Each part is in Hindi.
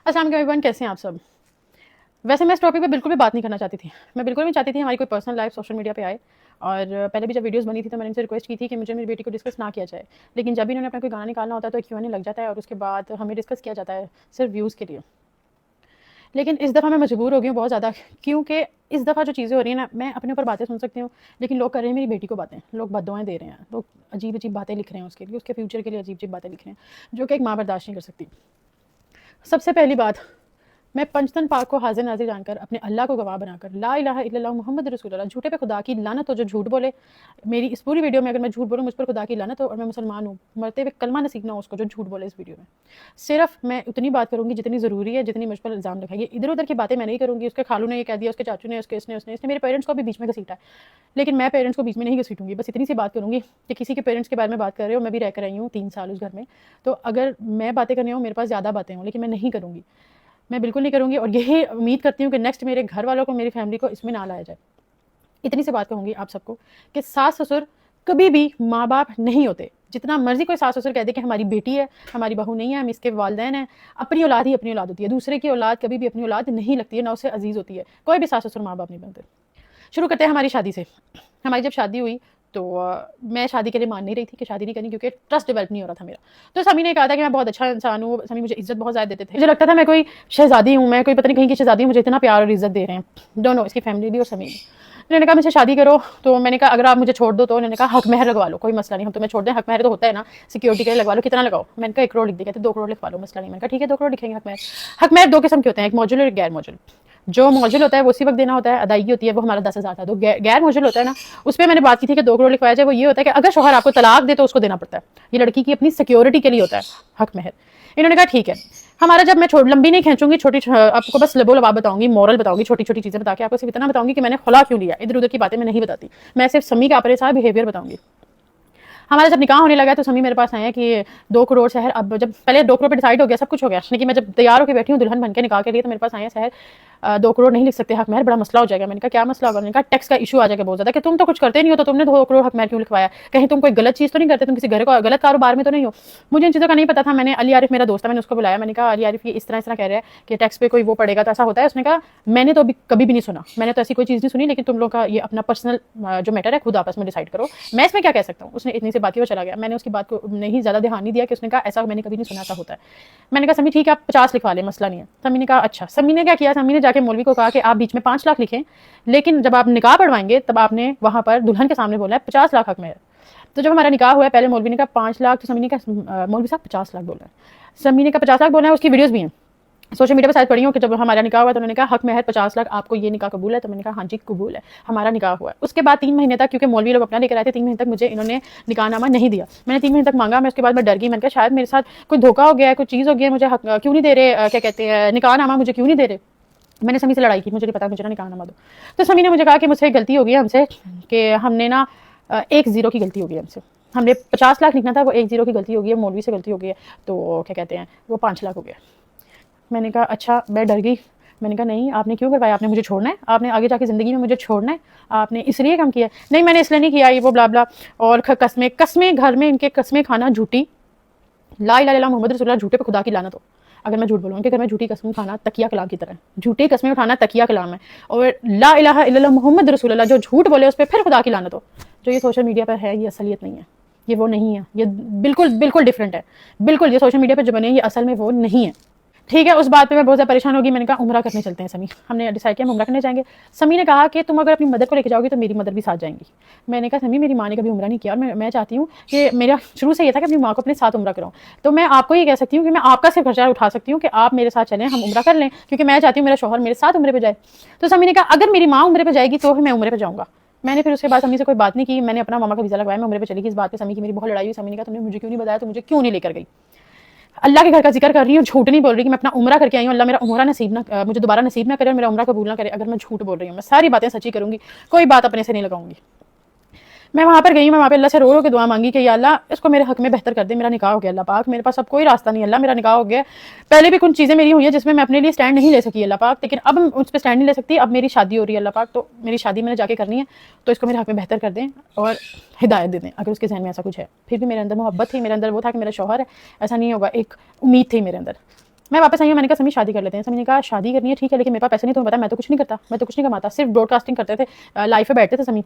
अस्सलाम वालेकुम एवरीवन, कैसे हैं आप सब। वैसे मैं इस टॉपिक पे बिल्कुल भी बात नहीं करना चाहती थी। मैं बिल्कुल नहीं चाहती थी हमारी कोई पर्सनल लाइफ सोशल मीडिया पे आए। और पहले भी जब वीडियोस बनी थी तो मैंने इनसे रिक्वेस्ट की थी कि मुझे मेरी बेटी को डिस्कस ना किया जाए। लेकिन जब भी इन्होंने अपना कोई गाना निकालना होता है तो एक क्यों लग जाता है और उसके बाद हमें डिस्कस किया जाता है सिर्फ व्यूज़ के लिए। लेकिन इस दफ़ा मैं मजबूर हो गई हूँ बहुत ज़्यादा, क्योंकि इस दफ़ा जो चीज़ें हो रही हैं ना, मैं अपने ऊपर बातें सुन सकती हूँ, लेकिन लोग कर रहे हैं मेरी बेटी को बातें, लोग बद्दुआएं दे रहे हैं, लोग अजीब अजीब बातें लिख रहे हैं उसके लिए, उसके फ्यूचर के लिए अजीब अजीब बातें लिख रहे हैं, जो कि एक माँ बर्दाश्त नहीं कर सकती। सबसे पहली बात, मैं पंचतन पाक को हाजिर नाजिर जानकर अपने अल्लाह को गवाह बनाकर ला इलाहा इल्लल्लाह मोहम्मद रसूलुल्लाह, झूठे पे खुदा की लानत हो जो झूठ बोले। मेरी इस पूरी वीडियो में अगर मैं झूठ बोलूँ मुझ पर खुदा की लानत हो, और मैं मुसलमान हूँ, मरते हुए कलमा नसीब ना हो उसको जो झूठ बोले इस वीडियो में। सिर्फ मैं उतनी बात करूँगी जितनी ज़रूरी है, जितनी मुझ पर इल्ज़ाम लगाइए। इधर उधर की बातें मैं नहीं करूँगी। उसके खालू ने ये कह दिया, उसके चाचू ने, उसके इसने उसने इसने मेरे पेरेंट्स को भी बीच में घसीटा है, लेकिन मैं पेरेंट्स को बीच में नहीं घसीटूंगी। बस इतनी सी बात करूँगी कि किसी के पेरेंट्स के बारे में बात कर रहे हो, मैं भी रह कर रही हूँ 3 साल उस घर में, तो अगर मैं बातें करनी हो, मेरे पास ज़्यादा बातें हों, लेकिन मैं नहीं करूँगी, मैं बिल्कुल नहीं करूँगी। और यही उम्मीद करती हूँ कि नेक्स्ट मेरे घर वालों को, मेरी फैमिली को इसमें ना लाया जाए। इतनी सी बात कहूँगी आप सबको कि सास ससुर कभी भी माँ बाप नहीं होते। जितना मर्जी कोई सास ससुर कह दे कि हमारी बेटी है, हमारी बहू नहीं है, हम इसके वालिदैन हैं, अपनी औलाद ही अपनी औलाद होती है। दूसरे की औलाद कभी भी अपनी औलाद नहीं लगती है, ना उससे अजीज़ होती है। कोई भी सास ससुर माँ बाप नहीं बनते। शुरू करते हैं हमारी शादी से। हमारी जब शादी हुई तो मैं शादी के लिए मान नहीं रही थी कि शादी नहीं करनी, क्योंकि ट्रस्ट डेवलप नहीं हो रहा था मेरा। तो समी ने कहा था कि मैं बहुत अच्छा इंसान हूँ, समी मुझे इज्जत बहुत ज़्यादा देते थे, मुझे लगता था मैं कोई शहजादी हूँ, मैं कोई पता नहीं कहीं की शहजादी हूँ, मुझे इतना प्यार और इज्जत दे रहे हैं दोनों, इसकी फैमिली भी और समी भी। उन्होंने कहा मुझे शादी करो, तो मैंने कहा अगर आप मुझे छोड़ दो, तो उन्होंने कहा हक महर लगवा लो, कोई मसला नहीं, हम तुम्हें छोड़ दें, हक महर तो होता है ना, सिक्योरिटी के लिए लगवा लो, कितना लगाओ। मैंने कहा 1 करोड़ लिख दिया, कहते 2 करोड़ लिखवा लो, मसला नहीं। मैंने कहा ठीक है 2 करोड़ लिखेंगे हक महर। हक महर 2 किस्म के होते हैं, एक मौजूल और एक गैर मौजूल। जो मौजूल होता है वो उसी वक्त देना होता है, अदायगी होती है, वो हमारा 10,000 था। तो गैर मौजूल होता है ना, उस पर मैंने बात की थी कि 2 करोड़ लिखवाया जाए। वो ये होता है कि अगर शौहर आपको तलाक दे तो उसको देना पड़ता है, ये लड़की की अपनी सिक्योरिटी के लिए होता है हक महर। इन्होंने कहा ठीक है। हमारा जब मैं लंबी नहीं खींचूंगी, छोटी आपको बस लबो लबा बताऊंगी, मॉरल बताऊंगी, छोटी छोटी चीजें बता के आपको सिर्फ इतना बताऊंगी कि मैंने खुला क्यों लिया। इधर उधर की बातें मैं नहीं बताती, मैं सिर्फ समी का अपने साथ बिहेवियर बताऊंगी। हमारा जब निकाह होने लगा तो समी मेरे पास आया कि 2 करोड़ शहर, अब जब पहले 2 करोड़ पे डिसाइड हो गया, सब कुछ हो गया, लेकिन मैं जब तैयार होकर बैठी हूँ दुल्हन बन के निकाह के लिए, तो मेरे पास आया शहर 2 करोड़ नहीं लिख सकते हक महर, बड़ा मसला हो जाएगा। मैंने कहा क्या मसला होगा। मैंने कहा टैक्स का इशू आ जाएगा बहुत ज़्यादा, कि तुम तो कुछ करते नहीं हो, तो तुमने 2 करोड़ हक महर क्यों लिखवाया, कहीं तुम कोई गलत चीज़ तो नहीं करते, तुम किसी घर को गलत कारोबार में तो नहीं हो। मुझे इन चीज़ों का नहीं पता था। मैंने अली आरिफ मेरा दोस्त है, मैंने उसको बुलाया, मैंने कहा अली आरिफ ये इस तरह कह रहा है कि टैक्स पे कोई वो पड़ेगा, तो ऐसा होता है। उसने कहा मैंने तो अभी कभी भी नहीं सुना, मैंने तो ऐसी कोई चीज़ नहीं सुनी, लेकिन तुम लोग का ये अपना पर्सनल जो मैटर है खुद आपस में डिसाइड करो, मैं इसमें क्या कह सकता हूँ। उसने इतनी सी बात की, वो चला गया। मैंने उसकी बात को नहीं ज़्यादा ध्यान नहीं दिया कि उसने कहा ऐसा मैंने कभी नहीं सुना, ऐसा होता है। मैंने कहा समी ठीक है आप 50 लिखवा लें, मसला नहीं है। समी ने कहा अच्छा। समी ने क्या किया, समी ने जाके मौलवी को कहा कि आप बीच में 5 लाख लिखें, लेकिन जब आप निकाह पढ़वाएंगे तब आपने वहां पर दुल्हन के सामने बोला है 50 लाख हक में है। तो जब हमारा निकाह हुआ है, पहले मौलवी ने कहा 5 लाख, तो समी ने कहा मौलवी साहब 50 लाख बोला है। समी ने कहा 50 लाख बोला है, उसकी वीडियोस भी हैं सोशल मीडिया पर शायद पढ़ी हो कि जब हमारा निकाह हुआ तो उन्होंने कहा हक महर 50 लाख, आपको ये निकाह कबूल है। तो मैंने कहा हाँ जी कबूल है, हमारा निकाह हुआ है। उसके बाद 3 महीने तक, क्योंकि मौलवी लोग अपना लेकर आए थे, 3 महीने तक मुझे इन्होंने निकाहनामा नहीं दिया। मैंने 3 महीने तक मांगा, मैं उसके बाद मैं डर गई। मैंने कहा शायद मेरे साथ कोई धोखा हो गया है, कोई चीज़ हो गई है, मुझे क्यों नहीं दे रहे, क्या कहते हैं निकाहनामा मुझे क्यों नहीं दे रहे। मैंने समी से लड़ाई की, मुझे नहीं पता, मुझे ना निकाहनामा दो। तो समी ने मुझे कहा कि मुझसे गलती हो गई हमसे, कि हमने ना 1 ज़ीरो की गलती हो गई हमसे, हमने 50 लाख लिखना था, वो 1 ज़ीरो की गलती हो गई है, मौलवी से गलती हो गई है, तो क्या कहते हैं वो 5 लाख हो गया। मैंने कहा अच्छा, मैं डर गई। मैंने कहा नहीं आपने क्यों करवाया, आपने मुझे छोड़ना है, आपने आगे जाके ज़िंदगी में मुझे छोड़ना है, आपने इसलिए काम किया। नहीं मैंने इसलिए नहीं किया, ये वो ब्ला ब्ला। और कस्में कस्में, घर में इनके कस्में खाना झूठी, ला इलाहा इल्लल्लाह मोहम्मद रसूलुल्लाह, झूठे पे खुदा की लानत हो। अगर मैं झूठ बोलूँ, उनके घर में झूठी कसम खाना तकिया कलाम की तरह, झूठी कस्में उठाना तकिया कलाम है। और ला इलाहा इल्लल्लाह मोहम्मद रसूलुल्लाह, जो झूठ बोले उस पर फिर खुदा की लानत हो। जो ये सोशल मीडिया पर है ये असलियत नहीं है, ये वो नहीं है, ये बिल्कुल बिल्कुल डिफरेंट है। बिल्कुल ये सोशल मीडिया पर जो बने ये असल में वो नहीं है। ठीक है, उस बात पे मैं बहुत ज़्यादा परेशान होगी। मैंने कहा उम्रा करने चलते हैं समी, हमने डिसाइड किया हम उम्रा करने जाएंगे। समी ने कहा कि तुम अगर अपनी मदर को लेकर जाओगी तो मेरी मदर भी साथ जाएंगी। मैंने कहा समी मेरी माँ ने कभी उम्रा नहीं किया, और मैं चाहती हूँ कि मेरा शुरू से ये था कि अपनी माँ को अपने साथ उम्रा कराऊँ। तो मैं आपको ये कह सकती हूँ कि मैं आपका सिर्फ खर्चा उठा सकती हूँ कि आप मेरे साथ चलें, हम उम्रा कर लें, क्योंकि मैं चाहती हूँ मेरा शौहर मेरे साथ उम्रे पर जाए। तो समी ने कहा अगर मेरी माँ उम्रे पर जाएगी तो मैं उम्रे पर जाऊँगा। मैंने फिर उसके बाद समी से कोई बात नहीं की, मैंने अपना मामा का वीज़ा लगवाया, मैं उम्रे पे चली गई। इस बात पे समी की मेरी बहुत लड़ाई हुई। समी ने कहा तुमने मुझे क्यों नहीं बताया, तो मुझे क्यों नहीं लेकर गई। अल्लाह के घर का जिक्र कर रही हूँ, झूठ नहीं बोल रही कि मैं अपना उम्रा करके आई हूँ। अल्लाह मेरा उम्रा नसीब ना, मुझे दोबारा नसीब ना करे और मेरा उम्रा कबूल ना करे अगर मैं झूठ बोल रही हूँ। मैं सारी बातें सच्ची करूँगी, कोई बात अपने से नहीं लगाऊंगी। मैं वहाँ पर गई, मैं वहाँ पे अल्लाह से रो रो के दुआ मांगी कि या अल्लाह इसको मेरे हक में बेहतर कर दे, मेरा निकाह हो गया अल्लाह पाक, मेरे पास अब कोई रास्ता नहीं अल्लाह, मेरा निकाह हो गया। पहले भी कुछ चीज़ें मेरी हुई है जिसमें मैं अपने लिए स्टैंड नहीं ले सकी अल्लाह पाक, लेकिन अब उस पर स्टैंड नहीं ले सकती। अब मेरी शादी हो रही है अल्लाह पाक, तो मेरी शादी मैंने जाके करनी है, तो इसको मेरे हक में बेहतर कर दें और हिदायत दे दें। अगर उसके जहन में ऐसा कुछ है, फिर भी मेरे अंदर मोहब्बत थी, मेरे अंदर वो था कि मेरा शौहर है, ऐसा नहीं होगा, एक उम्मीद थी मेरे अंदर। मैं वापस आई हूँ, मैंने कहा समी शादी कर लेते हैं। समी ने कहा शादी करनी है ठीक है, लेकिन मेरे पास पैसे नहीं, तुम्हें पता मैं तो कुछ नहीं करता, मैं तो कुछ नहीं कमाता, सिर्फ ब्रॉडकास्टिंग करते थे, लाइव पे बैठते थे समी,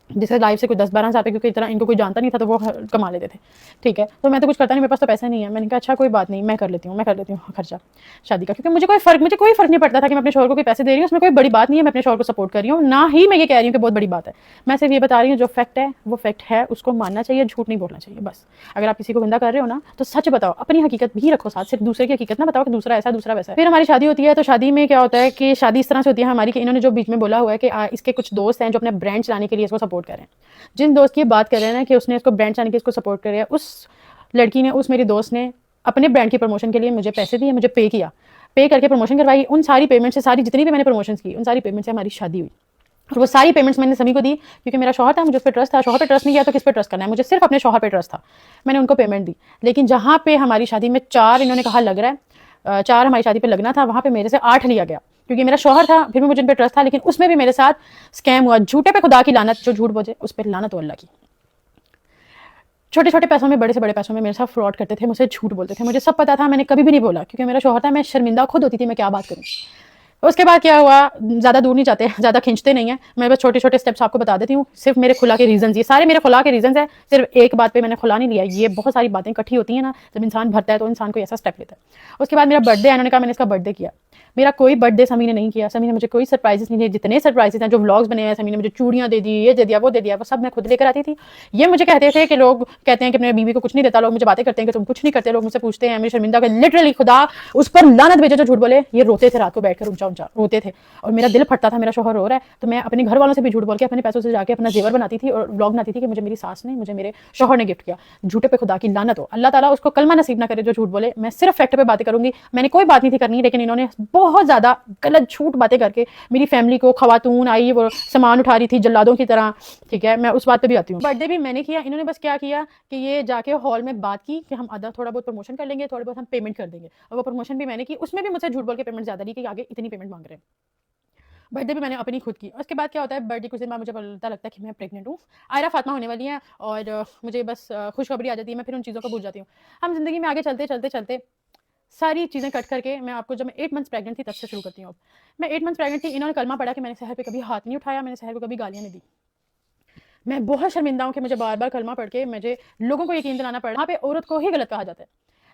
जिससे लाइव से कुछ 10-12 हज़ार रुपये, क्योंकि इतना इनको कोई जानता नहीं था तो वो कमा लेते थे, ठीक है। तो मैं तो कुछ करता नहीं, मेरे पास तो पैसा नहीं है। मैंने कहा अच्छा कोई बात नहीं, मैं कर लेती हूँ खर्चा शादी का, क्योंकि मुझे कोई फ़र्क नहीं पड़ता था कि मैं अपने शौहर को कोई पैसे दे रही हूँ, उसमें कोई बड़ी बात नहीं है, मैं अपने शौहर को सपोर्ट कर रही हूँ, ना ही मैं ये कह रही हूँ कि बहुत बड़ी बात है। मैं सिर्फ ये बता रही हूँ जो फैक्ट है वो फैक्ट है, उसको मानना चाहिए, झूठ नहीं बोलना चाहिए बस। अगर आप किसी को गंदा कर रहे हो ना तो सच बताओ, अपनी हकीकत भी रखो साथ, सिर्फ दूसरे की हकीकत ना बताओ कि दूसरा ऐसा दूसरा वैसा है। फिर हमारी शादी होती है, तो शादी में क्या होता है कि शादी इस तरह से होती है हमारी कि इन्होंने जो बीच में बोला हुआ है कि इसके कुछ दोस्त हैं जो अपने ब्रांड चलाने के लिए इसको सपोर्ट कर रहे हैं। जिन दोस्त की बात कर रहे हैं ना कि उसने इसको ब्रांड चलाने के इसको सपोर्ट कर रहा है, उस लड़की ने, उस मेरी दोस्त ने अपने ब्रांड की प्रमोशन के लिए मुझे पैसे दिए, मुझे पे किया, पे करके प्रमोशन करवाई। उन सारी पेमेंट से, सारी जितनी भी मैंने प्रमोशन की, उन सारी पेमेंट से हमारी शादी हुई। और वो सारी पेमेंट्स मैंने सभी को दी, क्योंकि मेरा शौहर था, मुझे उस पर ट्रस्ट था। शौहर पे ट्रस्ट नहीं किया तो किस पे ट्रस्ट करना है, मुझे सिर्फ अपने शौहर पे ट्रस्ट था। मैंने उनको पेमेंट दी। लेकिन जहाँ पे हमारी शादी में 4 इन्होंने कहा लग रहा है, 4 हमारी शादी पे लगना था, वहाँ पे मेरे से 8 लिया गया, क्योंकि मेरा शौहर था, फिर भी मुझे उन पर ट्रस्ट था, लेकिन उसमें भी मेरे साथ स्कैम हुआ। झूठे पे खुदा की लानत, जो झूठ बोले उस पर लानत हो अल्लाह की। छोटे छोटे पैसों में, बड़े से बड़े पैसों में मेरे साथ फ्रॉड करते थे, मुझसे झूठ बोलते थे, मुझे सब पता था, मैंने कभी भी नहीं बोला, क्योंकि मेरा शौहर था। मैं शर्मिंदा खुद होती थी, मैं क्या बात करूँ। उसके बाद क्या हुआ, ज़्यादा दूर नहीं जाते, ज़्यादा खींचते नहीं है, मैं बस छोटे छोटे स्टेप्स आपको बता देती हूँ। सिर्फ मेरे खुला के रीजंस, ये सारे मेरे खुला के रीजंस है, सिर्फ एक बात पे मैंने खुला नहीं लिया। ये बहुत सारी बातें इकट्ठी होती हैं ना, जब इंसान भरता है तो इंसान कोई ऐसा स्टेप लेता है। उसके बाद मेरा बर्थडे, इन्होंने कहा मैंने इसका बर्थडे किया। मेरा कोई बर्थडे समी ने नहीं किया, समी ने मुझे कोई सरप्राइजेस नहीं दिए। जितने सरप्राइजेस हैं, जो व्लॉग्स बने हैं, समी ने मुझे चूड़ियाँ दे दी, ये दे दिया, वो दे दिया, वो सब मैं खुद लेकर आती थी। ये मुझे कहते थे कि लोग कहते हैं कि अपने बीवी को कुछ नहीं देता, लोग मुझे बातें करते हैं कि तुम कुछ नहीं करते, लोग मुझसे पूछते हैं, मेरी शर्मिंदा कर, लिटरली खुदा उस पर लानत भेजे जो झूठ बोले। ये रोते थे रात को बैठकर, ऊंचा ऊंचा रोते थे, और मेरा दिल फटता था, मेरा शौहर रो रहा है, तो मैं अपने घर वालों से भी झूठ बोल के, अपने पैसों से जाके अपना जेवर बनाती थी और व्लॉग बनाती थी कि मुझे मेरी सास ने, मुझे मेरे शौहर ने गिफ्ट किया। झूठे पे खुदा की लानत हो, अल्लाह ताला उसको कलमा नसीब ना करे जो झूठ बोले। मैं सिर्फ फैक्ट पे बातें करूंगी, मैंने कोई बात नहीं थी करनी, लेकिन इन्होंने बहुत ज्यादा गलत झूठ बातें करके मेरी फैमिली को, खवातून आई वो सामान उठा रही थी जल्लादों की तरह, ठीक है। मैं उस बात पे भी आती हूँ। बर्थडे भी मैंने किया, इन्होंने बस क्या किया कि ये जाके हॉल में बात की कि हम आधा थोड़ा बहुत प्रमोशन कर लेंगे, थोड़ा बहुत हम पेमेंट कर देंगे, और वो प्रमोशन भी मैंने की। उसमें भी मुझसे झूठ बोल के पेमेंट ज्यादा ली कि आगे इतनी पेमेंट मांग रहे हैं। बर्थडे भी मैंने अपनी खुद की। उसके बाद क्या होता है, बर्थडे कुछ दिन बाद मुझे पता लगता है कि मैं प्रेग्नेंट हूँ, आयरा फातिमा होने वाली है, और मुझे बस खुशखबरी आ जाती है। मैं फिर उन चीज़ों को भूल जाती हूँ। हम जिंदगी में आगे चलते चलते चलते सारी चीज़ें कट करके, मैं आपको, जब मैं 8 मंथ्स प्रेग्नेंट थी तब से शुरू करती हूँ। मैं 8 मंथ्स प्रेग्नेंट थी, इन्होंने कलमा पढ़ा कि मैंने सहर पे कभी हाथ नहीं उठाया, मैंने सहर को कभी गालियाँ नहीं दी। मैं बहुत शर्मिंदा हूँ कि मुझे बार बार कलमा पढ़ के मुझे लोगों को यकीन दिलाना पड़ा। वहाँ पे औरत को ही गलत कहा जाता है।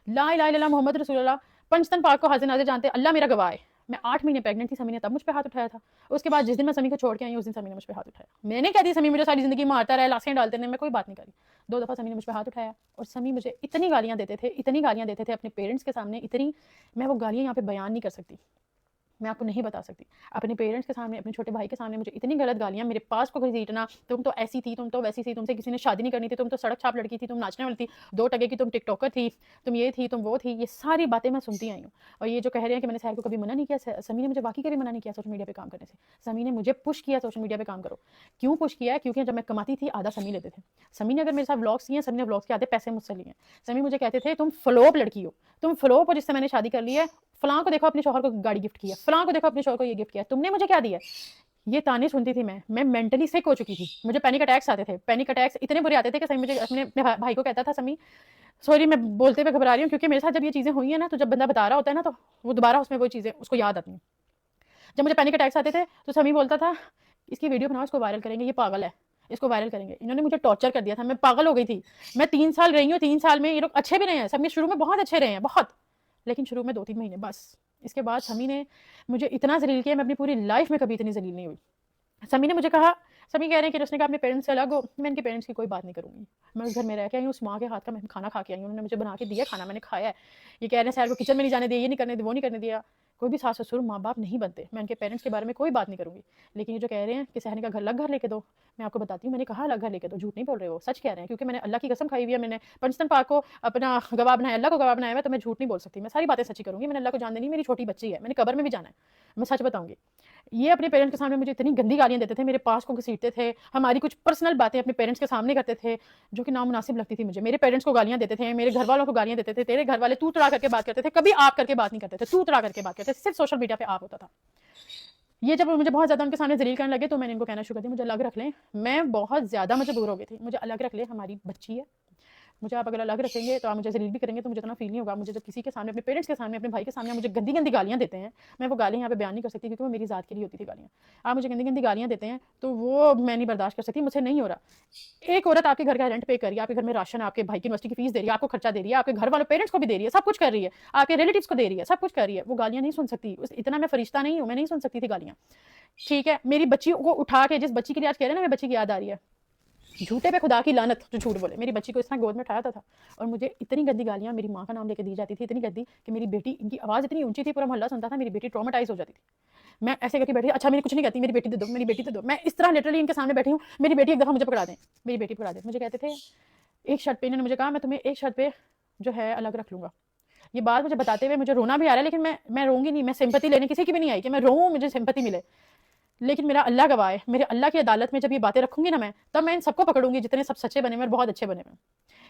ला इलाहा इल्लल्लाह मोहम्मद रसूलुल्लाह, पंचतन पाक को हाजिर नाजिर जानते, अल्लाह मेरा गवाह है। मैं 8 महीने प्रेग्नेंट थी, समी ने तब मुझ पे हाथ उठाया था। उसके बाद जिस दिन मैं समी को छोड़ के आई, उस दिन समी ने मुझ पे हाथ उठाया। मैंने कह दी समी मुझे सारी जिंदगी मारता रहा, लाशें डालते रहे, मैं कोई बात नहीं करी। 2 दफ़ा समी ने मुझ पे हाथ उठाया, और समी मुझे इतनी गालियाँ देते थे, इतनी गालियाँ देते थे अपने पेरेंट्स के सामने, इतनी, मैं वो गालियाँ यहाँ पे बयान नहीं कर सकती, मैं आपको नहीं बता सकती। अपने पेरेंट्स के सामने, अपने छोटे भाई के सामने मुझे इतनी गलत गालियाँ, मेरे पास को घसीटना, तुम तो ऐसी थी, तुम तो वैसी थी, तुमसे किसी ने शादी नहीं करनी थी, तुम तो सड़क छाप लड़की थी, तुम नाचने वाली थी, 2 टके की तुम टिकटॉकर थी, तुम ये थी, तुम वो थी। ये सारी बातें मैं सुनती आई हूँ। और ये जो कह रहे हैं कि मैंने सहर को कभी मना नहीं किया, समी ने मुझे बाकी कभी मना नहीं किया सोशल मीडिया पे काम करने से। समी ने मुझे पुश किया सोशल मीडिया पे काम करो। क्यों पुश किया? क्योंकि जब मैं कमाती थी आधा समी लेते थे। समी ने अगर मेरे साथ व्लॉग्स किए, समी ने व्लॉग्स के आधे पैसे मुझसे लिए। समी मुझे कहते थे तुम फ्लॉप लड़की हो, तुम फ्लॉप हो जिससे मैंने शादी कर ली है, फलां को देखो अपने शौहर को गाड़ी गिफ्ट किया, फलां को देखो अपने शौहर को ये गिफ्ट किया, तुमने मुझे क्या दिया। ये ताने सुनती थी मैं मेंटली सिक हो चुकी थी। मुझे पैनिक अटैक्स आते थे, पैनिक अटैक्स इतने बुरे आते थे कि समी मुझे अपने भाई को कहता था, समी सॉरी मैं बोलते हुए घबरा रही हूँ, क्योंकि मेरे साथ जब ये चीज़ें हुई है ना, तो जब बंदा बता रहा होता है ना, तो वो दोबारा उसमें वो चीज़ें उसको याद आती हैं। जब मुझे पैनिक अटैक्स आते थे तो समी बोलता था इसकी वीडियो बनाओ, इसको वायरल करेंगे, ये पागल है, इसको वायरल करेंगे। इन्होंने मुझे टॉर्चर कर दिया था, मैं पागल हो गई थी। मैं 3 साल रही हूँ, 3 साल में ये लोग अच्छे भी रहे हैं, समी शुरू में बहुत अच्छे रहे हैं, बहुत, लेकिन शुरू में 2-3 महीने बस। इसके बाद समी ने मुझे इतना जलील किया, मैं अपनी पूरी लाइफ में कभी इतनी जलील नहीं हुई। समी ने मुझे कहा, समी कह रहे हैं कि उसने कहा अपने पेरेंट्स से अलग हो। मैं इनके पेरेंट्स की कोई बात नहीं करूँगी। मैं उस घर में रह के आई हूँ, उस माँ के हाथ का मैं खाना खा के आई हूँ, उन्होंने मुझे बना के दिया खाना, मैंने खाया है। ये कह रहे हैं सैर को किचन में नहीं जाने दिया, ये नहीं करने दिया, वो नहीं करने दिया। कोई भी सास ससुर माँ बाप नहीं बनते। मैं उनके पेरेंट्स के बारे में कोई बात नहीं करूँगी। लेकिन ये जो कह रहे हैं कि सहनी का घर अलग घर लेके दो, मैं आपको बताती हूँ, मैंने कहा अलग घर लेके दो, झूठ नहीं बोल रहे हो, सच कह रहे हैं, क्योंकि मैंने अल्लाह की कसम खाई हुई है, मैंने पंचतन पाक को अपना गवाह बनाया, अल्लाह को गवाह बनाया है, तो मैं झूठ नहीं बोल सकती, मैं सारी बातें सच्ची करूँगी। मैंने अल्लाह को जान देनी, मेरी छोटी बच्ची है, मैंने कब्र में भी जाना है, मैं सच बताऊँगी। ये अपने पेरेंट्स के सामने मुझे इतनी गंदी गालियाँ देते थे, मेरे पास को घसीटते थे, हमारी कुछ पर्सनल बातें अपने पेरेंट्स के सामने करते थे, जो कि नामुनासिब लगती थी मुझे। मेरे पेरेंट्स को गालियाँ देते थे, मेरे घर वालों को गालियाँ देते थे, तेरे घर वाले तू तड़ा करके बात करते थे, कभी आप करके बात नहीं करते थे, तू तड़ा करके बात करते थे, सिर्फ सोशल मीडिया पे आप होता था। ये जब मुझे बहुत ज़्यादा उनके सामने जलील करने लगे, तो मैंने इनको कहना शुरू कर दिया मुझे अलग रख लें। मैं बहुत ज़्यादा मजबूर हो गई थी, मुझे अलग रख ले, हमारी बच्ची है, मुझे आप अगर अलग रखेंगे तो आप मुझे जलील भी करेंगे तो मुझे इतना फील नहीं होगा। मुझे जब किसी के सामने, अपने पेरेंट्स के सामने, अपने भाई के सामने मुझे गंदी गंदी गालियाँ देते हैं, मैं वो गालियाँ यहाँ पे बयान नहीं कर सकती क्योंकि वो मेरी ज़ात के लिए होती थी गालियाँ। आप मुझे गंदी गंदी गालियाँ देते हैं तो वो मैं नहीं बर्दाश्त कर सकती, मुझसे नहीं हो रहा। एक औरत आपके घर का रेंट पे कर रही है, आपके घर में राशन, आपके भाई की यूनिवर्सिटी की फीस दे रही है, आपको खर्चा दे रही है, आपके घर वालों पेरेंट्स को भी दे रही है, सब कुछ कर रही है, आपके रिलेटिव्स को दे रही है, सब कुछ कर रही है, वो गालियाँ नहीं सुन सकती। इतना मैं फरिश्ता नहीं हूँ, मैं नहीं सुन सकती थी गालियाँ। ठीक है, मेरी बच्ची को उठा के, जिस बच्ची के लिए आज कह रहे हैं ना, मेरी बच्ची की याद आ रही है, झूठे पे खुदा की लानत जो झूठ बोले, मेरी बच्ची को इस तरह गोद में उठाया था और मुझे इतनी गंदी गालियां मेरी माँ का नाम लेके दी जाती थी, इतनी गंदी कि मेरी बेटी, इनकी आवाज़ इतनी ऊंची थी, पूरा मोहल्ला सुनता था, मेरी बेटी ट्रॉमेटाइज हो जाती थी। मैं ऐसे करके बैठी, अच्छा मेरी कुछ नहीं कहती, मेरी बेटी दे दो, मेरी बेटी दे दो, मैं इस तरह लिटरली इनके सामने बैठी हूँ, मेरी बेटी एक दफ़ा मुझे पकड़ा दें, मेरी बेटी पकड़ा दें। मुझे कहते थे एक शर्ट पे, इन्होंने मुझे कहा मैं तुम्हें एक शर्ट पे जो है अलग रख लूँगा। ये बात मुझे बताते हुए मुझे रोना भी आ रहा है, लेकिन मैं रोऊंगी नहीं, मैं सिंपैथी लेने किसी की भी नहीं आई कि मैं रोऊं, मुझे सिंपैथी मिले। लेकिन मेरा अल्लाह गवाह है, मेरे अल्लाह की अदालत में जब ये बातें रखूंगी ना मैं, तब मैं इन सबको पकड़ूंगी जितने सब सच्चे बने हुए और बहुत अच्छे बने हुए।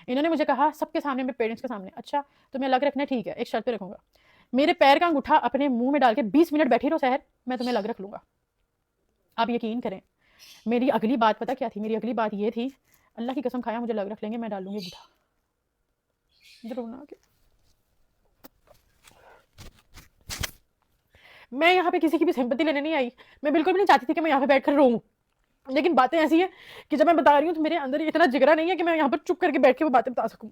इन्होंने मुझे कहा सबके सामने, मेरे पेरेंट्स के सामने, अच्छा तुम्हें अलग रखना है, ठीक है, एक शर्त पे रखूंगा, मेरे पैर का अंगूठा अपने मुंह में डाल के 20 मिनट बैठी रहो सहर, मैं तुम्हें अलग रख लूंगा। आप यकीन करें, मेरी अगली बात पता क्या थी? मेरी अगली बात ये थी, अल्लाह की कसम खाया मुझे अलग रख लेंगे, मैं डाल लूंगी अंगूठा। मुझे रोना आ गया। मैं यहाँ पे किसी की भी सिंपैथी लेने नहीं आई, मैं बिल्कुल भी नहीं चाहती थी कि मैं यहाँ पे बैठकर रोऊं, लेकिन बातें ऐसी है कि जब मैं बता रही हूँ तो मेरे अंदर इतना जिगरा नहीं है कि मैं यहाँ पर चुप करके बैठ के वो बातें बता सकूँ।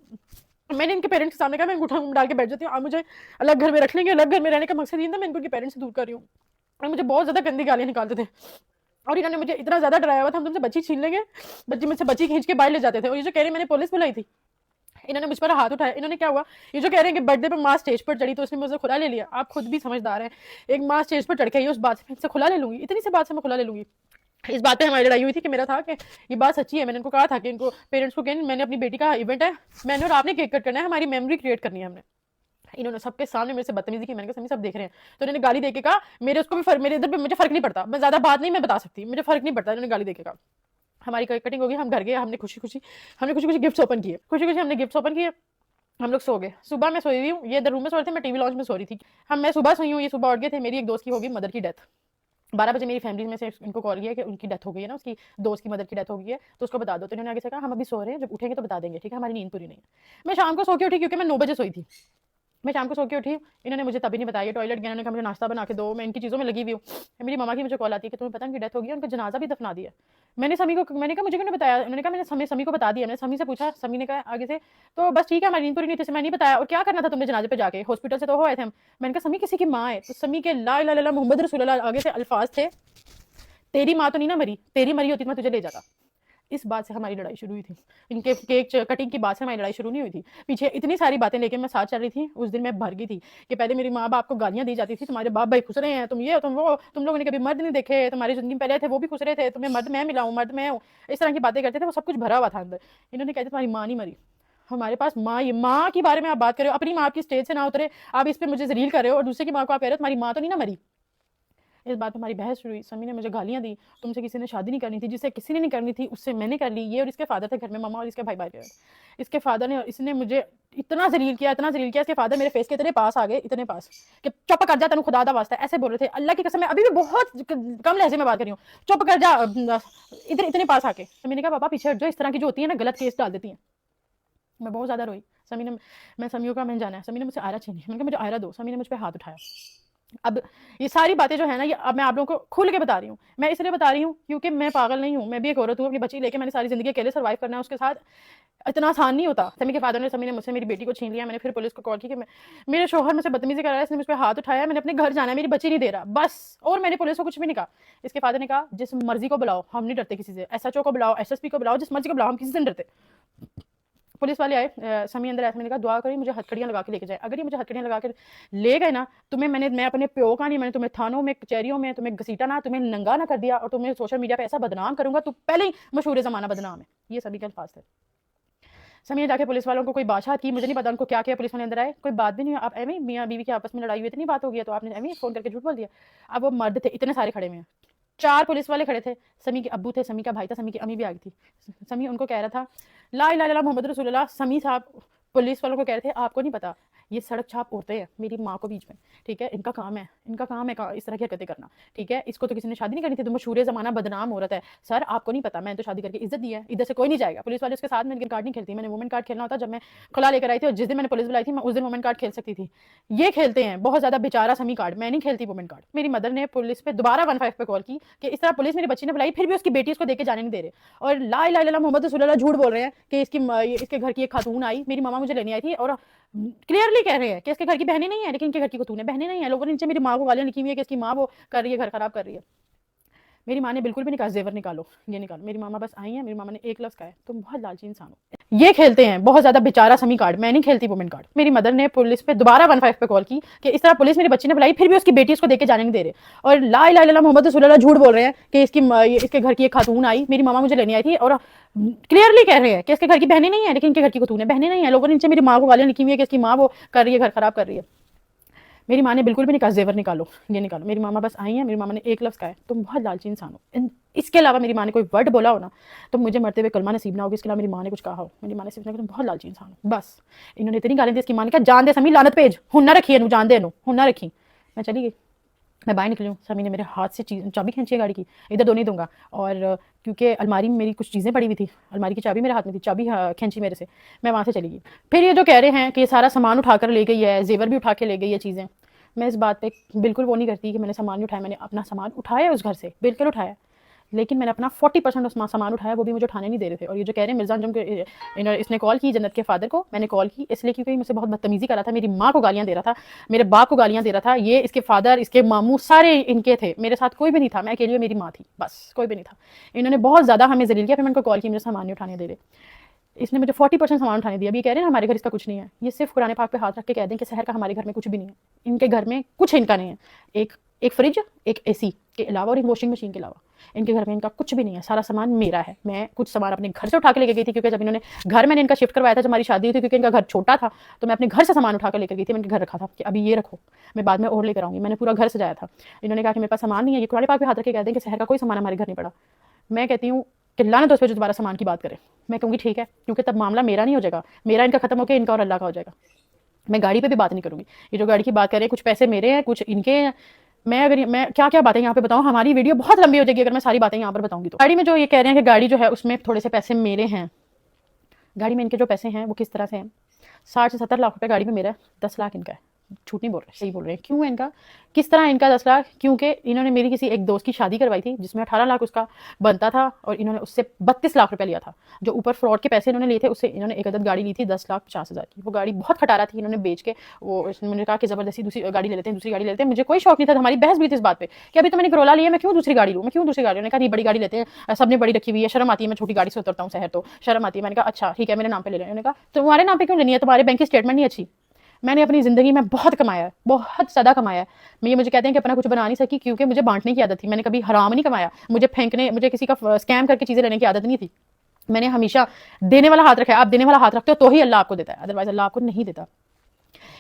मैंने इनके पेरेंट्स के सामने कहा मैं अंगूठा डाल के बैठ जाती हूँ, आप मुझे अलग घर में रख लेंगे। अलग घर में रहने का मकसद ये था, मैं इनके पेरेंट्स से दूर कर रही हूँ, और मुझे बहुत ज़्यादा गंदी गालियाँ निकालते थे, और इन्होंने मुझे इतना ज़्यादा डराया हुआ था, हम तुमसे बच्ची छीन लेंगे, बच्ची मुझसे बच्ची खींच के बाहर ले जाते थे। और ये जो कह रहे मैंने पुलिस बुलाई थी, इन्होंने मुझ पर हाथ उठाया। इन्होंने क्या हुआ, ये जो कह रहे हैं कि बर्थडे पर माँ स्टेज पर चढ़ी तो उसने मुझसे खुला ले लिया, आप खुद भी समझदार हैं, एक माँ स्टेज पर चढ़ के उस बात से मैं इनसे खुला ले लूंगी, इतनी सी बात से मैं खुला ले लूंगी। इस बात पे हमारी लड़ाई हुई थी कि मेरा था कि ये बात सच्ची है, मैंने इनको कहा था कि इनको पेरेंट्स को कहें मैंने अपनी बेटी का इवेंट है, मैंने और आपने केक कट करना है, हमारी मेमोरी क्रिएट करनी है हमने। इन्होंने सबके सामने मेरे से बदतमीजी की, मैंने कहा सभी सब देख रहे हैं, तो इन्होंने गाली देके कहा, मेरे उसको भी मेरे इधर पे मुझे फर्क नहीं पड़ता, मैं ज्यादा बात नहीं मैं बता सकती, मुझे फर्क नहीं पड़ता, इन्होंने गाली देके कहा। हमारी कटिंग होगी, हम घर गए, हमने खुशी खुशी गिफ्ट्स ओपन किए, खुशी खुशी हमने गिफ्ट्स ओपन किए, हम लोग सो गए। सुबह मैं सोई हुई हूँ, ये इधर रूम में सो रहे थे, मैं टीवी लॉन्च में सो रही थी। मैं सुबह सोई हूँ, ये सुबह उठ गए थे। मेरी एक दोस्त की होगी मदर की डेथ, 12 बजे मेरी फैमिली में से इनको कॉल किया कि उनकी डेथ हो गई है ना, उसकी दोस्त की मदर की डेथ हो गई है, तो उसको बता दो। तो इन्होंने आगे से कहा हम अभी सो रहे हैं, जब उठेंगे तो बता देंगे, ठीक है, हमारी नींद पूरी नहीं है। मैं शाम को सो के उठी क्योंकि मैं 9 बजे सोई थी, मैं शाम को सो के उठी, इन्होंने मुझे तभी नहीं बताया, टॉयलेट गया, इन्होंने कहा मुझे नाश्ता बना के दो, मैं इनकी चीज़ों में लगी हुई हूँ। मेरी मामा की मुझे कॉल आती है कि तुम्हें पता है उनकी डेथ हो गई है, उनका जनाजा भी दफना दिया। मैंने समी को, मैंने कहा मुझे क्यों नहीं बताया, उन्होंने कहा मैंने समी को बता दिया। मैंने समी से पूछा, समी ने कहा आगे से तो बस ठीक है, हमारी नींद पूरी नहीं थी, मैं नहीं बताया, और क्या करना था तुमने जनाजे पे जाके, हॉस्पिटल से तो हो आए थे हम। मैंने कहा समी किसी की माँ है, तो समी के ला इलाहा इल्लल्लाह मोहम्मद रसूलुल्लाह आगे से अल्फाज थे, तेरी माँ तो नहीं ना मरी, तेरी मरी होती तो मैं तुझे ले जाता। इस बात से हमारी लड़ाई शुरू हुई थी, इनके केक कटिंग की बात से हमारी लड़ाई शुरू नहीं हुई थी। पीछे इतनी सारी बातें लेके मैं साथ चल रही थी। उस दिन मैं भर गई थी कि पहले मेरी माँ बाप को गालियां दी जाती थी, तुम्हारे बाप भाई खुश रहे हैं, तुम ये तुम वो, तुम लोगों ने कभी मर्द नहीं देखे, तुम्हारी जिंदगी में पहले थे वो भी खुश रहे थे, तुम्हें मर्द मैं मिला हूँ, मर्द मैं हूँ, इस तरह की बातें करते थे। वो सब कुछ भरा हुआ था अंदर। इन्होंने कहते तुम्हारी माँ नहीं मरी, हमारे पास माँ, ये माँ के बारे में आप बात कर रहे हो, अपनी माँ की स्टेज से ना उतरे, आप इस पर मुझे जलील कर रहे हो, और दूसरे की माँ को आप कह रहे हो तुम्हारी माँ तो नहीं ना मरी। इस बात पे हमारी बहस शुरू हुई। समी ने मुझे गालियां दी, तुमसे किसी ने शादी नहीं करनी थी, जिससे किसी ने नहीं करनी थी उससे मैंने कर ली। ये और इसके फादर थे घर में, मामा और इसके भाई भाई थे। इसके फादर ने, इसने मुझे इतना जलील किया, इतना जलील किया, इसके फादर मेरे फेस के इतने पास आ गए, इतने पास कि चुप कर जा, तेन खुदा दा वास्ता, ऐसे बोल रहे थे। अल्लाह की कसम, मैं अभी भी बहुत कम लहजे में बात कर रही हूँ, चुप कर जा, इधर इतने पास आके। मैंने कहा पापा पीछे हट, जो इस तरह की जो होती है ना गलत केस डाल देती है। मैं बहुत ज्यादा रोई। समी ने, मैं समियों का मैंने जाना है, समी ने मुझसे आयरा छीनी, मैंने कहा मुझे आयरा दो, समी ने मुझ पर हाथ उठाया। अब ये सारी बातें जो है ना, ये अब मैं आप लोगों को खुल के बता रही हूँ। मैं इसलिए बता रही हूँ क्योंकि मैं पागल नहीं हूँ, मैं भी एक औरत हूँ, अपनी बच्ची लेके मैंने सारी जिंदगी अकेले सर्वाइव करना है, उसके साथ इतना आसान नहीं होता। समी के फादर ने, समी ने मुझसे मेरी बेटी को छीन लिया। मैंने फिर पुलिस को कॉल की कि मेरे शोहर मुझसे बदतमीजी कर रहा है, इसने मुझ पर हाथ उठाया, मैंने अपने घर जाना है, मेरी बच्ची नहीं दे रहा, बस। और मैंने पुलिस को कुछ भी नहीं कहा। इसके फादर ने कहा जिस मर्जी को बुलाओ, हम नहीं डरते किसी से, SHO को बुलाओ, SSP को बुलाओ, जिस मर्जी को बुलाओ, हम किसी से नहीं डरते। पुलिस वाले आए, समी अंदर आया, मैंने कहा दुआ करी मुझे हथकड़ियाँ लगा के लेके जाए। अगर ये मुझे हथकड़ियाँ लगा के ले गए ना, तुम्हें मैं अपने प्यो का नहीं, मैंने तुम्हें थानों में कचहरियों में तुम्हें घसीटा ना, तुम्हें नंगा ना कर दिया, और तुम्हें सोशल मीडिया पे ऐसा बदनाम करूंगा, तो पहले ही मशहूर जमाना बदनाम है। ये सभी के अल्फाज थे। समी ने जाके पुलिस वालों को कोई बादशाह की, मुझे नहीं पता उनको क्या किया। पुलिस वाले अंदर आए, कोई बात भी नहीं, आप एवं मियाँ बीवी की आपस में लड़ाई हुई, इतनी बात हो गई तो आपने एवं फोन करके झूठ बोल दिया। अब वो मर्द थे, इतने सारे खड़े में 4 पुलिस वाले खड़े थे, समी के अब्बू थे, समी का भाई था, समी की अम्मी भी आ गई थी। समी उनको कह रहा था ला इलाहा इल्लल्लाह मोहम्मद रसूलुल्लाह। समी साहब पुलिस वालों को कह रहे थे आपको नहीं पता ये सड़क छाप औरतें हैं मेरी माँ को बीच में, ठीक है, इनका काम है इस तरह की हरकतें करना, ठीक है। इसको तो किसी ने शादी नहीं करनी थी, तो मशहूर ज़माना बदनाम औरत है। सर आपको नहीं पता, मैंने तो शादी करके इज्जत दी है, इधर से कोई नहीं जाएगा। पुलिस वाले उसके साथ में कार्ड नहीं खेलती, मैंने वुमेन कार्ड खेलना होता जब मैं खुला लेकर आई थी, और जिस दिन मैंने पुलिस बुलाई थी मैं उस दिन वुमेन कार्ड खेल सकती थी। ये खेलते हैं बहुत ज़्यादा बेचारा समी कार्ड, मैं नहीं खेलती वुमेन कार्ड। मेरी मदर ने पुलिस पे दोबारा 15 पे कॉल की कि इस तरह पुलिस मेरी बच्ची ने बुलाई, फिर भी उसकी बेटी उसको देके जाने नहीं दे रहे, और ला इलाहा इल्लल्लाह मोहम्मद रसूलुल्लाह झूठ बोल रहे हैं कि इसके घर की एक खातून आई, मेरी मामा मुझे लेने आई थी, और क्लियरली कह रहे हैं कि इसके घर की बहनें नहीं है, लेकिन इनके घर की खातून है, बहनें नहीं है। लोगों ने नीचे मेरी माँ को गालियां लिखी हुई है कि इसकी माँ वो कर रही है, घर खराब कर रही है। मेरी माँ ने बिल्कुल भी नहीं कहा जेवर निकालो, ये निकालो। मेरी मामा बस आई है, मेरी मामा ने एक लफ्ज़ कहा है, तुम बहुत लालची इंसान हो। ये खेलते हैं बहुत ज़्यादा बेचारा समी कार्ड, मैं नहीं खेलती वुमेन कार्ड। मेरी मदर ने पुलिस पे दोबारा 15 पे कॉल की कि इस तरह पुलिस मेरी बच्ची ने बुलाई, फिर भी उसकी बेटी उसको देके जाने नहीं दे रहे, और ला इलाहा इल्लल्लाह मोहम्मद रसूलुल्लाह झूठ बोल रहे हैं कि इसके घर की एक खातून आई, मेरी मामा मुझे लेने आई थी, और क्लियरली कह रहे हैं कि इसके घर की बहनें नहीं है, लेकिन इनके घर की खातून है, बहनें नहीं है। लोगों ने नीचे मेरी माँ को गालियां लिखी हुई है कि इसकी माँ वो कर रही है, घर खराब कर रही है। मेरी माँ ने बिल्कुल भी नहीं कहा जेवर निकालो, ये निकालो। मेरी मामा बस आई है, मेरी मामा ने एक लफ्ज़ कहा है, तुम बहुत लालची इंसान हो। इसके अलावा मेरी माँ ने कोई वर्ड बोला हो ना, तो मुझे मरते हुए कलमा नसीब ना होगी। इसके अलावा मेरी माँ ने कुछ कहा हो, मेरी माँ ने सिर्फ तुम बहुत लालची इंसान हो, बस। इन्होंने इतनी गाली दी, इसकी माँ ने कहा जान दे समी, लानत पेज, हुन्ना रखी है, जान दे, हुन्ना रखी। मैं चली गई, मैं बाहर निकली हूँ, समी ने मेरे हाथ से चाबी खींची है गाड़ी की, इधर दो नहीं दूंगा। और क्योंकि अलमारी में मेरी कुछ चीज़ें पड़ी हुई थी, अलमारी की चाबी मेरे हाथ में थी, चाबी खींची मेरे से, मैं वहाँ से चली गई। फिर ये जो कह रहे हैं कि सारा सामान उठा कर ले गई है, जेवर भी उठा के ले गई है चीज़ें, मैं इस बात पे बिल्कुल वो नहीं करती कि मैंने सामान नहीं उठाया। मैंने अपना सामान उठाया उस घर से, बिल्कुल उठाया, लेकिन मैंने अपना 40% उस सामान उठाया, वो भी मुझे उठाने नहीं दे रहे थे। और ये जो कह रहे हैं मिर्जा अंजुम के, इसने कॉल की जन्नत के फादर को, मैंने कॉल की इसलिए क्योंकि मुझसे बहुत बदतमीजी कर रहा था, मेरी माँ को गालियाँ दे रहा था, मेरे बाप को गालियाँ दे रहा था। ये इसके फादर, इसके मामू सारे इनके थे, मेरे साथ कोई भी नहीं था, मैं अकेली मेरी माँ थी, बस कोई भी नहीं था। इन्होंने बहुत ज़्यादा हमें जलील किया। फिर मैंने कॉल की, मुझे सामान नहीं उठाने दे रहे, इसने मुझे 40% सामान उठाने दिया। अभी कह रहे हैं हमारे घर इसका कुछ नहीं है, ये सिर्फ कुरान पाक पे हाथ रख के कह दें कि शहर का हमारे घर में कुछ भी नहीं है, इनके घर में कुछ इनका नहीं है। एक फ्रिज, एक एसी के अलावा और एक वॉशिंग मशीन के अलावा इनके घर में इनका कुछ भी नहीं है, सारा सामान मेरा है। मैं कुछ सामान अपने घर से उठा के लेके गई थी, क्योंकि जब इन्होंने घर मैंने इनका शिफ्ट करवाया था, जब हमारी शादी हुई थी, क्योंकि इनका घर छोटा था, तो मैं अपने घर से सामान उठा कर लेकर गई थी। मैंने घर रखा था कि अभी ये रखो, मैं बाद में और लेकर आऊँगी। मैंने पूरा घर सजाया था। इन्होंने कहा कि मेरे पास सामान नहीं है, ये कुरान पाक पे हाथ रख के कह दें कि शहर का कोई सामान हमारे घर नहीं पड़ा। मैं कहती हूँ कि लानत तो उस पर जो दोबारा सामान की बात करें। मैं कहूँगी ठीक है, क्योंकि तब मामला मेरा नहीं हो जाएगा, मेरा इनका खत्म होकर इनका और अल्लाह का हो जाएगा। मैं गाड़ी पे भी बात नहीं करूँगी। ये जो गाड़ी की बात करें, कुछ पैसे मेरे हैं, कुछ इनके हैं। मैं क्या क्या बातें यहाँ पे बताऊँ, हमारी वीडियो बहुत लंबी हो जाएगी अगर मैं सारी बातें यहाँ पर बताऊँगी। तो गाड़ी में जो ये कह रहे हैं कि गाड़ी जो है उसमें थोड़े से पैसे मेरे हैं, गाड़ी में इनके जो पैसे हैं वो किस तरह से हैं, 60 से 70 लाख रुपए गाड़ी में मेरा है, 10 लाख इनका है। झूठ नहीं बोल रहे, सही बोल रहे हैं। क्यों इनका, किस तरह इनका 10 लाख? क्योंकि इन्होंने मेरी किसी एक दोस्त की शादी करवाई थी जिसमें 18 लाख उसका बनता था, और इन्होंने उससे 32 लाख रुपए लिया था। जो ऊपर फ्रॉड के पैसे इन्होंने लिए थे, उससे इन्होंने एक अदद गाड़ी ली थी 10,50,000 की। वो गाड़ी बहुत खटारा थी, इन्होंने बेच के वो, उन्होंने कहा कि जबरदस्ती दूसरी गाड़ी ले लेते हैं, दूसरी गाड़ी ले लेते हैं। मुझे कोई शौक नहीं था, हमारी बहस भी थी इस बात पे कि अभी तो मैंने करोला लिया, मैं क्यों दूसरी गाड़ी लूँ, मैं क्यों दूसरी गाड़ी। उन्होंने कहा नहीं बड़ी गाड़ी लेते हैं, सबने बड़ी रखी हुई है, शर्म आती है, मैं छोटी गाड़ी से उतरता हूँ शहर तो शर्म आती है। मैंने कहा अच्छा ठीक है, मेरे नाम पे ले लें। उन्होंने कहा तुम्हारे नाम पे क्यों लेनी है, तुम्हारे बैंक की स्टेटमेंट नहीं अच्छी। मैंने अपनी ज़िंदगी में बहुत कमाया है, बहुत ज़्यादा कमाया है। मैं मुझे कहते हैं कि अपना कुछ बना नहीं सकी, क्योंकि मुझे बांटने की आदत थी। मैंने कभी हराम नहीं कमाया, मुझे फेंकने, मुझे किसी का स्कैम करके चीज़ें लेने की आदत नहीं थी। मैंने हमेशा देने वाला हाथ रखा है। आप देने वाला हाथ रखते हो तो ही अल्लाह आपको देता है, अदरवाइज अल्लाह आपको नहीं देता।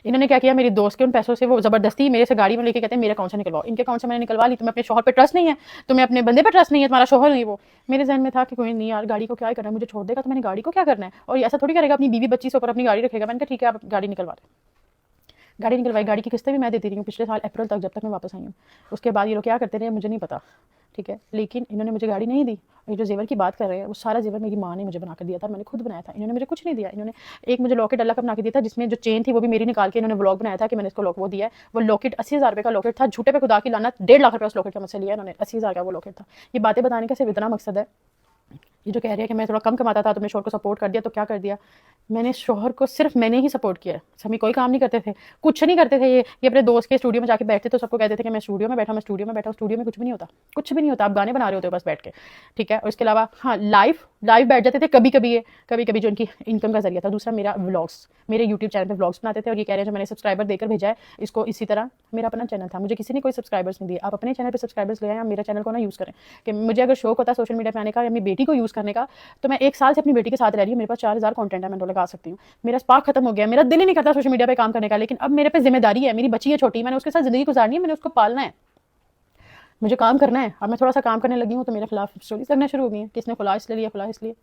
इन्होंने क्या किया, मेरी दोस्त के उन पैसों से वो जबरदस्ती मेरे से गाड़ी में लेके कहते हैं मेरे अकाउंट से निकलवाओ। इनके अकाउंट से मैंने निकलवा ली। तुम्हें अपने शोहर पे ट्रस्ट नहीं है, तुम्हें अपने बंदे पे ट्रस्ट नहीं है, तुम्हारा शोहर नहीं वो। मेरे जहन में था कि कोई नहीं यार, गाड़ी को क्या करना है, मुझे छोड़ देगा तो मैंने गाड़ी को क्या करना है, और ऐसा थोड़ी करेगा अपनी बीवी बच्ची से ऊपर अपनी गाड़ी रखेगा। मैंने कहा ठीक है आप गाड़ी निकलवा दें। गाड़ी निकलवाई, गाड़ी की किस्तें भी मैं देती रही हूँ पिछले साल अप्रैल तक, जब तक मैं वापस आई हूँ। उसके बाद ये लोग क्या करते रहे मुझे नहीं पता, ठीक है, लेकिन इन्होंने मुझे गाड़ी नहीं दी। ये जो जेवर की बात कर रहे हैं वो सारा जेवर मेरी माँ ने मुझे बना कर दिया था, मैंने खुद बनाया था। इन्होंने मुझे कुछ नहीं दिया। इन्होंने एक मुझे लॉकेट अल्लाह का बना के दिया था, जिसमें जो चेन थी वो भी मेरी निकाल के इन्होंने व्लॉग बनाया था कि मैंने इसको वो दिया है। वो लॉकेट 80,000 रुपये का लॉकेट था, झूठे पे खुदा की लानत, 1.5 लाख रुपये उस लॉकेट का मुझसे लिया इन्होंने। 80,000 का वो लॉकेट था। ये बातें बताने का सिर्फ इतना मकसद है। ये जो कह रही है कि मैं थोड़ा कम कमाता था तो मैं शोहर को सपोर्ट कर दिया, तो क्या कर दिया मैंने, शोहर को सिर्फ मैंने ही सपोर्ट किया। सभी कोई काम नहीं करते थे, कुछ नहीं करते थे। ये अपने दोस्त के स्टूडियो में जाके बैठते तो सबको कहते थे कि मैं स्टूडियो में बैठा, मैं स्टूडियो में बैठा। स्टूडियो में कुछ भी नहीं होता, कुछ भी नहीं होता। आप गाने बना रहे होते हो बस बैठ के, ठीक है। और इसके अलावा हाँ, लाइव बैठ जाते थे कभी कभी जो इनकी इनकम का जरिया था। दूसरा मेरा व्लॉग्स, मेरे यूट्यूब चैनल पर व्लॉग्स बनाते थे। और ये कह रहे हैं जो मैंने सब्सक्राइबर देकर भेजा है इसको, इसी तरह मेरा अपना चैनल था, मुझे किसी ने कोई सब्सक्राइबर्स नहीं दिए। आप अपने चैनल पर सब्सक्राइबर्स ले आए, मेरे चैनल को ना यूज़ करें। कि मुझे अगर शौक होता सोशल मीडिया पर आने का या मेरी बेटी को यूज़ करने का, तो मैं 1 साल से अपनी बेटी के साथ रह रही हूँ, मेरे पास 4,000 कंटेंट है, मैं लगा सकती हूँ। मेरा स्पार्क खत्म हो गया, मेरा दिल ही नहीं करता सोशल मीडिया पे काम करने का। लेकिन अब मेरे पे जिम्मेदारी है, मेरी बच्ची है छोटी, मैंने उसके साथ जिंदगी गुजारनी है, मैंने उसको पालना है। मुझे काम करना है। अब मैं थोड़ा सा काम करने लगी हूँ तो मेरे खिलाफ स्टोरीज लगना शुरू हो गई हैं, किसने खुला इसलिए लिया, खुला इसलिए।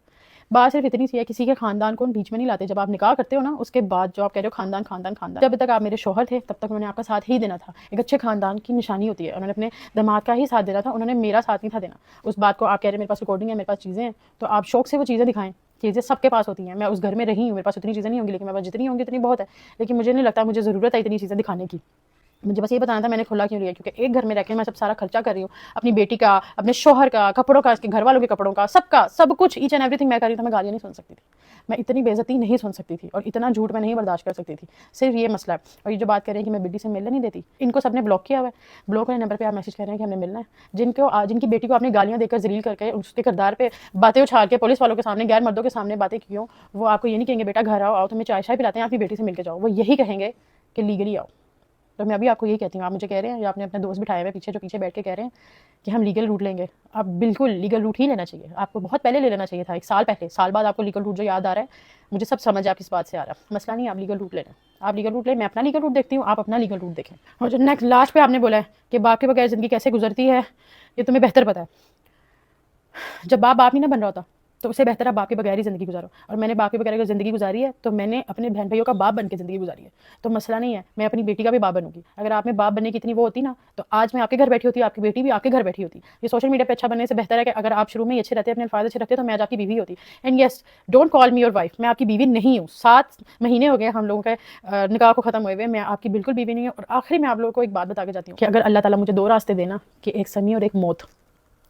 बात सिर्फ इतनी सी है, किसी के खानदान को बीच में नहीं लाते। जब आप निकाह करते हो ना, उसके बाद जो आप कह रहे हो खानदान खानदान खानदान, जब तक आप मेरे शोहर थे तब तक उन्होंने आपका साथ ही देना था। एक अच्छे खानदान की निशानी होती है, उन्होंने अपने दामाद का ही साथ देना था, उन्होंने मेरा साथ नहीं था देना। उस बात को आप कह रहे हैं मेरे पास रिकॉर्डिंग है, मेरे पास चीज़ें हैं, तो आप शौक से वो चीज़ें दिखाएं। चीज़ें सबके पास होती हैं, मैं उस घर में रही हूँ, मेरे पास उतनी चीज़ें नहीं होंगी, लेकिन मेरे पास जितनी होंगी उतनी बहुत है। लेकिन मुझे नहीं लगता मुझे ज़रूरत है इतनी चीज़ें दिखाने की। मुझे बस ये बताना था मैंने खुला क्यों लिया, क्योंकि एक घर में रहकर मैं सब सारा खर्चा कर रही हूँ, अपनी बेटी का, अपने शोहर का, कपड़ों का, इसके घर वालों के कपड़ों का, सबका सब कुछ, ईच एंड एवरीथिंग मैं कर रही हूँ। तो मैं गालियाँ नहीं सुन सकती थी, मैं इतनी बेइज्जती नहीं सुन सकती थी, और इतना झूठ मैं नहीं बर्दाश्त कर सकती थी। सिर्फ ये मसला है। और ये जो बात कर रहे हैं कि मैं बेटी से मिलने नहीं देती, इनको सबने ब्लॉक किया हुआ है। ब्लॉक वाले नंबर पर आप मैसेज कर रहे हैं कि हमें मिलना है। जिनकी बेटी को आपने गालियाँ देकर जलील करके उसके किरदार पे बातें उछाल के पुलिस वालों के सामने, गैर मर्दों के सामने बातें की हो, वो आपको ये नहीं कहेंगे बेटा घर आओ, आओ तुम्हें चाय शाय पिलाते हैं, आपकी बेटी से मिलकर जाओ। वो यही कहेंगे कि लीगली आओ। तो मैं अभी आपको यही कहती हूँ, आप मुझे कह रहे हैं, या आपने अपने दोस्त बिठाए हुए पीछे, जो पीछे बैठ के कह रहे हैं कि हम लीगल रूट लेंगे। आप बिल्कुल लीगल रूट ही लेना चाहिए, आपको बहुत पहले ले लेना चाहिए था, 1 साल पहले। साल बाद आपको लीगल रूट जो याद आ रहा है, मुझे सब समझ आप किस बात से आ रहा है। मसला नहीं, आप लीगल रूट लेना, आप लीगल रूट लें, मैं अपना लीगल रूट देखती हूँ, आप अपना लीगल रूट देखें। और जो नेक्स्ट लास्ट पे आपने बोला है कि बाप के बगैर ज़िंदगी कैसे गुजरती है, ये तुम्हें बेहतर पता है। जब बाप ही ना बन रहा होता तो उससे बेहतर है बाप के बगैर ही ज़िंदगी गुजारो। और मैंने बाप के बगैर अगर ज़िंदगी गुजारी है तो मैंने अपने बहन भाइयों का बाप बन के ज़िंदगी गुजारी है। तो मसला नहीं है, मैं अपनी बेटी का भी बाप बनूंगी। अगर आप में बाप बनने की इतनी वो होती ना, तो आज मैं आपके घर बैठी होती, आपकी बेटी भी आपके घर बैठी होती। ये सोशल मीडिया पे अच्छा बनने से बेहतर है कि अगर आप शुरू में ही अच्छे रहते, अपने अल्फाज अच्छे रखते, तो मैं आज आपकी बीवी होती। And yes, don't call me your wife, मैं आपकी बीवी नहीं हूँ। 7 महीने हो गए हम लोगों के निकाह को ख़त्म हुए हुए, मैं आपकी बिल्कुल बीवी नहीं हूँ। और आखिरी में आप लोगों को एक बात बता के जाती हूँ कि अगर अल्लाह ताला मुझे 2 रास्ते देना, कि एक समी और एक मौत,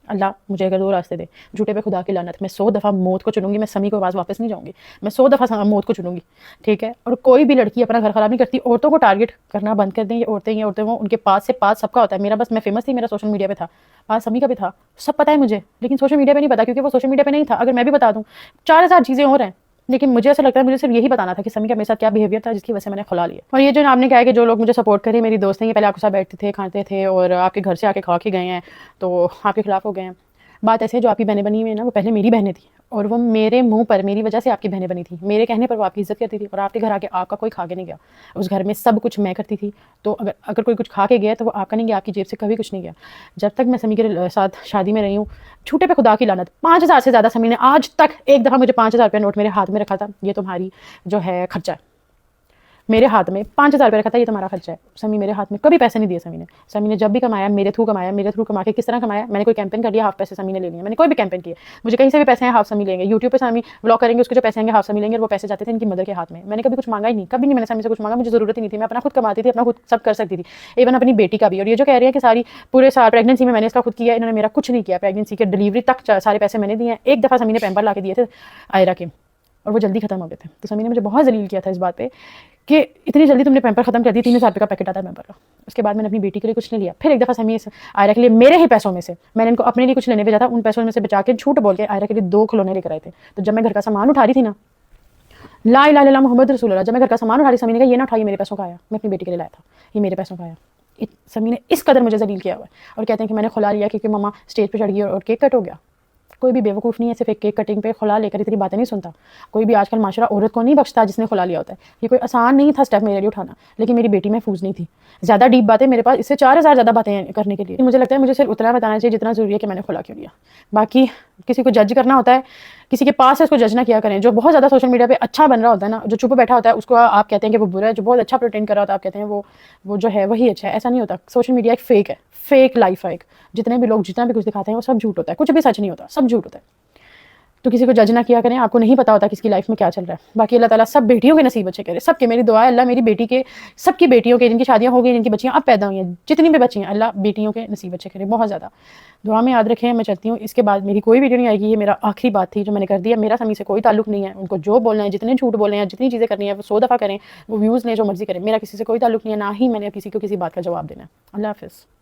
अल्लाह मुझे अगर 2 रास्ते दे, झूठे पे खुदा की लानत, मैं 100 दफ़ा मौत को चुनूंगी। मैं समी को वापस नहीं जाऊंगी, मैं 100 दफ़ा मौत को चुनूंगी, ठीक है। और कोई भी लड़की अपना घर खराब नहीं करती। औरतों को टारगेट करना बंद कर दें। ये औरतें वो उनके पास से पास सबका होता है। मेरा बस, मैं फेमस थी, मेरा सोशल मीडिया पे था, पास समी का भी था, सब पता है मुझे, लेकिन सोशल मीडिया पे नहीं पता, क्योंकि वो सोशल मीडिया पे नहीं था। अगर मैं भी बता दूँ 4000 चीज़ें और हैं, लेकिन मुझे ऐसा लगता है मुझे सिर्फ यही बताना था कि समी का मेरे साथ क्या बिहेवियर था जिसकी वजह से मैंने खुला लिया। और ये जो आपने कहा कि जो लोग मुझे सपोर्ट करें, मेरी दोस्त हैं, ये पहले आपके साथ बैठते थे, खाते थे, और आपके घर से आके खा के गए हैं, तो आपके खिलाफ हो गए हैं। बात ऐसे है, जो आपकी बहनें बनी हुई है ना, वो पहले मेरी बहनें थी, और वो मेरे मुंह पर, मेरी वजह से आपकी बहनें बनी थी। मेरे कहने पर वो आपकी इज्जत करती थी, और आपके घर आके आपका कोई खा के नहीं गया। उस घर में सब कुछ मैं करती थी, तो अगर कोई कुछ खा के गया तो वो आपका नहीं गया, आपकी जेब से कभी कुछ नहीं गया। जब तक मैं समी के साथ शादी में रही हूँ, झूठे पे खुदा की लानत, 5000 से ज़्यादा समी ने आज तक एक दफ़ा मुझे 5000 रुपया नोट मेरे हाथ में रखा था, ये तुम्हारी जो है खर्चा है। मेरे हाथ में 5000 रुपये रखा था, ये तुम्हारा खर्चा है। समी मेरे हाथ में कभी पैसे नहीं दिए। समी ने जब भी कमाया मेरे थ्रू कमाया। मेरे थ्रू कमा के किस तरह कमाया, मैंने कोई कैंपेन कर लिया, हाफ पैसे समी ने ले लिए। मैंने कोई भी कैंपेन किया, मुझे कहीं से भी पैसे हैं, हाफ समी लेंगे। यूट्यूब पे समी व्लॉग करेंगे, उसके जो पैसे आएंगे हाफ समी लेंगे, और वो पैसे जाते थे इनकी मदर के हाथ में। मैंने कभी कुछ मांगा ही नहीं, कभी नहीं मैंने समी से कुछ मांगा, मुझे जरूरत ही नहीं थी। मैं अपना खुद कमाती थी, अपना खुद सब कर सकती थी, इवन अपनी बेटी का भी। और ये जो कह रही है कि सारी पूरे साल प्रेगनेंसी में मैंने इसका खुद किया, इन्होंने मेरा कुछ नहीं किया। प्रेगनेंसी के डिलीवरी तक सारे पैसे मैंने दिए हैं। एक दफ़ा समी ने पैम्पर ला के दिए थे आयरा के, और वो जल्दी खत्म हो गए थे। तो समी ने मुझे बहुत जलील किया था इस बात पे कि इतनी जल्दी तुमने पैम्पर खत्म कर दी, 3000 रुपये का पैकेट आता है पैम्पर का। उसके बाद मैंने अपनी बेटी के लिए कुछ नहीं लिया। फिर एक दफ़ा समी आयरा के लिए मेरे ही पैसों में से, मैंने इनको अपने लिए कुछ लेने भेजा था, उन पैसों में से बचा के झूठ बोल के आयरा के लिए 2 खिलौने लेकर आए थे। तो जब मैं घर का सामान उठा रही थी ना, ला इलाहा इल्लल्लाह मोहम्मद रसूलुल्लाह, जब मैं घर का सामान उठा रही, समी ने कहा ये ना उठाइए, मेरे पैसों का आया, मैं अपनी बेटी के लिए लाया था, ये मेरे पैसों का आया। समी ने इस कदर मुझे जलील किया हुआ है। और कहते हैं कि मैंने खुला लिया क्योंकि मम्मा स्टेज पे चढ़ गई और केक कट हो गया। कोई भी बेवकूफ़ नहीं है सिर्फ एक केक कटिंग पे खुला लेकर इतनी बातें नहीं सुनता। कोई भी आजकल माशरा औरत को नहीं बख्शता जिसने खुला लिया होता है। ये कोई आसान नहीं था स्टेप मेरे लिए उठाना, लेकिन मेरी बेटी महफूज नहीं थी। ज़्यादा डीप बातें मेरे पास, इससे 4000 ज़्यादा बातें करने के लिए। मुझे लगता है मुझे सिर्फ उतना बताना चाहिए जितना ज़रूरी है कि मैंने खुला क्यों लिया। बाकी किसी को जज करना होता है, किसी के पास है, उसको जज ना किया करें। जो बहुत ज़्यादा सोशल मीडिया पे अच्छा बन रहा होता है ना, जो चुप बैठा होता है, उसको आप कहते हैं कि वो बुरा है। जो बहुत अच्छा प्रोटेंड कर रहा होता है, आप कहते हैं वो जो है वही अच्छा है। ऐसा नहीं होता। सोशल मीडिया एक फेक है, फेक लाइफ है। जितने भी लोग जितना भी कुछ दिखाते हैं वो सब झूठ होता है, कुछ भी सच नहीं होता, सब झूठ होता है। तो किसी को जज ना किया करें, आपको नहीं पता होता किसकी लाइफ में क्या चल रहा है। बाकी अल्लाह ताला सब बेटियों के नसीब अच्छे करे, सबके। मेरी दुआ है अल्लाह मेरी बेटी के, सबकी बेटियों के, जिनकी शादियां हो गई, जिनकी बच्चियां अब पैदा हुई हैं, जितनी भी बच्ची हैं, अल्लाह बेटियों के नसीब अच्छे करे, बहुत ज़्यादा। दुआ में याद रखें। मैं चलती हूँ, इसके बाद मेरी कोई वीडियो नहीं आएगी। ये मेरा आखिरी बात थी जो मैंने कर दिया। मेरा समी से कोई ताल्लुक नहीं है। उनको जो बोलना है, जितने झूठ बोलने हैं, जितनी चीज़ें करनी है, वो 100 दफ़ा करें, वो व्यूज़ लें, जो मर्जी करें। मेरा किसी से कोई ताल्लुक नहीं है, ना ही मैंने किसी को किसी बात का जवाब देना है। अल्लाह हाफ़िज़।